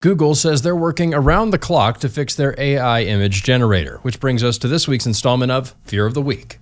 Google says they're working around the clock to fix their AI image generator, which brings us to this week's installment of Fear of the Week.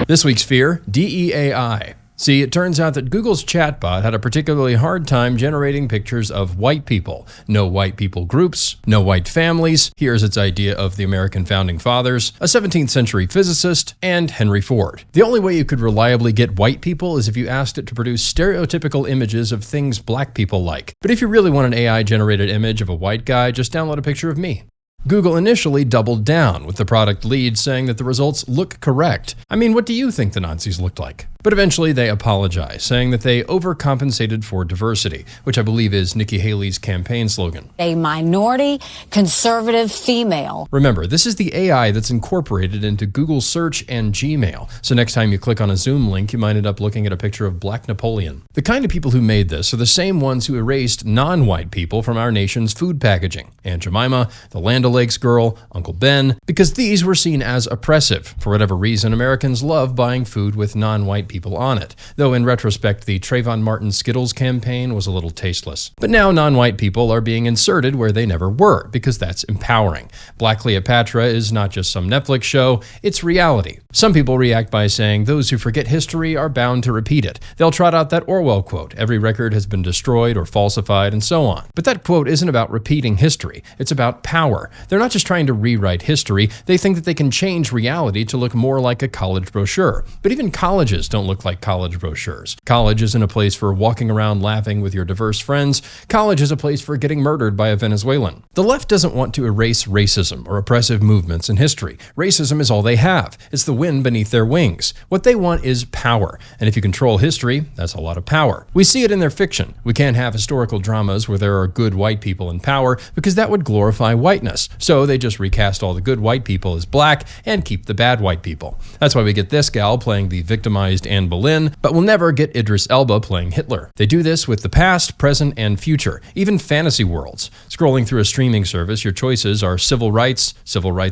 This week's fear, DEAI. See, it turns out that Google's chatbot had a particularly hard time generating pictures of white people. No white people groups, no white families. Here's its idea of the American founding fathers, a 17th century physicist, and Henry Ford. The only way you could reliably get white people is if you asked it to produce stereotypical images of things black people like. But if you really want an AI-generated image of a white guy, just download a picture of me. Google initially doubled down, with the product lead saying that the results look correct. I mean, what do you think the Nazis looked like? But eventually they apologized, saying that they overcompensated for diversity, which I believe is Nikki Haley's campaign slogan. A minority, conservative female. Remember, this is the AI that's incorporated into Google Search and Gmail. So next time you click on a Zoom link, you might end up looking at a picture of Black Napoleon. The kind of people who made this are the same ones who erased non-white people from our nation's food packaging. Aunt Jemima, the Land O'Lakes girl, Uncle Ben, because these were seen as oppressive. For whatever reason, Americans love buying food with non-white people on it, though in retrospect the Trayvon Martin Skittles campaign was a little tasteless. But now non-white people are being inserted where they never were, because that's empowering. Black Cleopatra is not just some Netflix show, it's reality. Some people react by saying those who forget history are bound to repeat it. They'll trot out that Orwell quote, every record has been destroyed or falsified, and so on. But that quote isn't about repeating history, it's about power. They're not just trying to rewrite history, they think that they can change reality to look more like a college brochure. But even colleges don't look like college brochures. College isn't a place for walking around laughing with your diverse friends. College is a place for getting murdered by a Venezuelan. The left doesn't want to erase racism or oppressive movements in history. Racism is all they have. It's the wind beneath their wings. What they want is power. And if you control history, that's a lot of power. We see it in their fiction. We can't have historical dramas where there are good white people in power because that would glorify whiteness. So they just recast all the good white people as black and keep the bad white people. That's why we get this gal playing the victimized Anne Boleyn, but we'll never get Idris Elba playing Hitler. They do this with the past, present, and future, even fantasy worlds. Scrolling through a streaming service, your choices are civil rights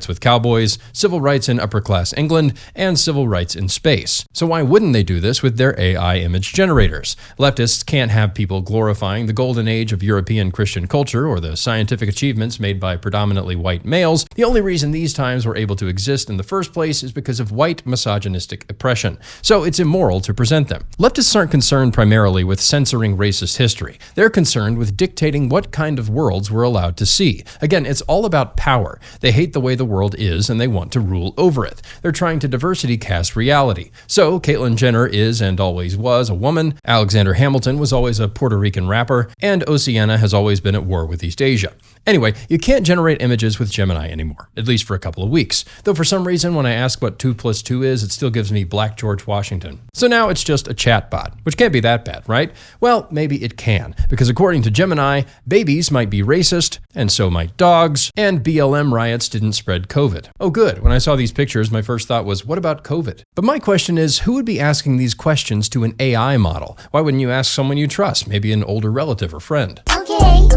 with cowboys, civil rights in upper-class England, and civil rights in space. So why wouldn't they do this with their AI image generators? Leftists can't have people glorifying the golden age of European Christian culture or the scientific achievements made by predominantly white males. The only reason these times were able to exist in the first place is because of white misogynistic oppression. So it's immoral to present them. Leftists aren't concerned primarily with censoring racist history. They're concerned with dictating what kind of worlds we're allowed to see. Again, it's all about power. They hate the way the world is and they want to rule over it. They're trying to diversity cast reality. So Caitlyn Jenner is and always was a woman, Alexander Hamilton was always a Puerto Rican rapper, and Oceania has always been at war with East Asia. Anyway, you can't generate images with Gemini anymore, at least for a couple of weeks. Though for some reason, when I ask what 2 + 2 is, it still gives me Black George Washington. So now it's just a chatbot, which can't be that bad, right? Well, maybe it can, because according to Gemini, babies might be racist, and so might dogs, and BLM riots didn't spread COVID. Oh good, when I saw these pictures, my first thought was, what about COVID? But my question is, who would be asking these questions to an AI model? Why wouldn't you ask someone you trust, maybe an older relative or friend? Okay,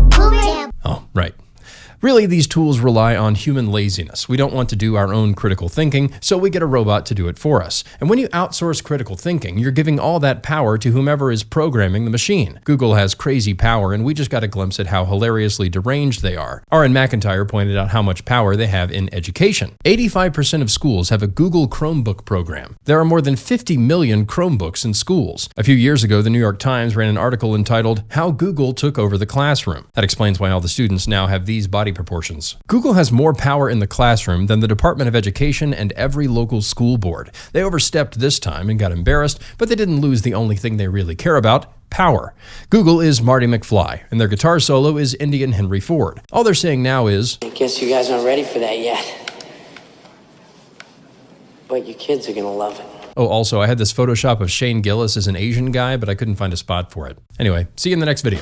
boomerang. Oh, right. Really, these tools rely on human laziness. We don't want to do our own critical thinking, so we get a robot to do it for us. And when you outsource critical thinking, you're giving all that power to whomever is programming the machine. Google has crazy power, and we just got a glimpse at how hilariously deranged they are. Aaron McIntyre pointed out how much power they have in education. 85% of schools have a Google Chromebook program. There are more than 50 million Chromebooks in schools. A few years ago, the New York Times ran an article entitled, "How Google Took Over the Classroom." That explains why all the students now have these body proportions. Google has more power in the classroom than the Department of Education and every local school board. They overstepped this time and got embarrassed, but they didn't lose the only thing they really care about: power. Google is Marty McFly, and their guitar solo is Indian Henry Ford. All they're saying now is, I guess you guys aren't ready for that yet. But your kids are gonna love it. oh, also, I had this Photoshop of Shane Gillis as an Asian guy, but I couldn't find a spot for it. Anyway, see you in the next video.